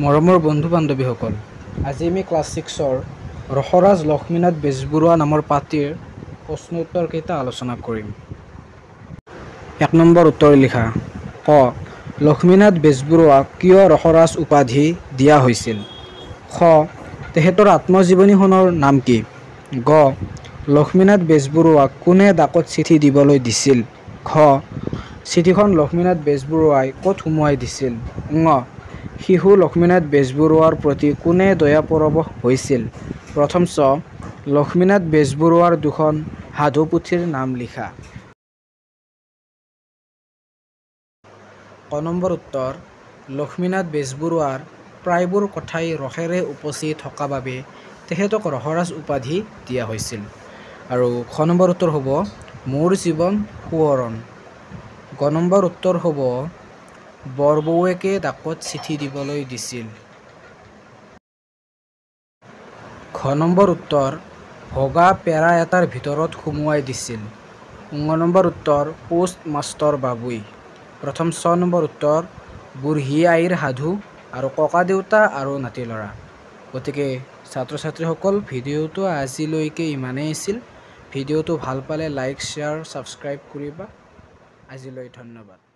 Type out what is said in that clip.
মৰমৰ বন্ধু বান্ধৱীসকল, আজি আমি ক্লাছ 6ৰ ৰসৰাজ লক্ষ্মীনাথ বেজবৰুৱা নামৰ পাত্ৰীৰ প্ৰশ্ন উত্তৰকেইটা আলোচনা কৰিম। ১ নম্বৰ উত্তৰ লিখা। ক. লক্ষ্মীনাথ বেজবৰুৱাক কিয় ৰসৰাজ উপাধি দিয়া হৈছিল? খ. তেখেতৰ আত্মজীৱনীখনৰ নাম কি? গ. লক্ষ্মীনাথ বেজবৰুৱাক কোনে ডাকত চিঠি দিবলৈ দিছিল? খ. চিঠিখন লক্ষ্মীনাথ বেজবৰুৱাই ক'ত সুমুৱাই দিছিল? ঙ. শিশু লক্ষ্মীনাথ বেজবৰুৱাৰ প্ৰতি কোনে দয়াপৰৱশ হৈছিল? প্ৰথম চ. লক্ষ্মীনাথ বেজবৰুৱাৰ দুখন সাধু পুথিৰ নাম লিখা। ক নম্বৰ উত্তৰ। লক্ষ্মীনাথ বেজবৰুৱাৰ প্ৰায়বোৰ কথাই ৰসেৰে উপচি থকা বাবে তেখেতক ৰসৰাজ উপাধি দিয়া হৈছিল। আৰু খ নম্বৰ উত্তৰ হ'ব মোৰ জীৱন সোঁৱৰণ। গ নম্বৰ উত্তৰ হ'ব বৰবৌৱেকে ডাকত চিঠি দিবলৈ দিছিল। খ নম্বৰ উত্তৰ ভগা পেৰা এটাৰ ভিতৰত সুমুৱাই দিছিল। ঙ নম্বৰ উত্তৰ পোষ্ট মাষ্টৰ বাবুই। প্ৰথম চ নম্বৰ উত্তৰ বুঢ়ী আইৰ সাধু আৰু ককা দেউতা আৰু নাতি ল'ৰা। গতিকে ছাত্ৰ ছাত্ৰীসকল, ভিডিঅ'টো আজিলৈকে ইমানেই আছিল। ভিডিঅ'টো ভাল পালে লাইক, শ্বেয়াৰ, ছাবস্ক্ৰাইব কৰিবা। আজিলৈ ধন্যবাদ।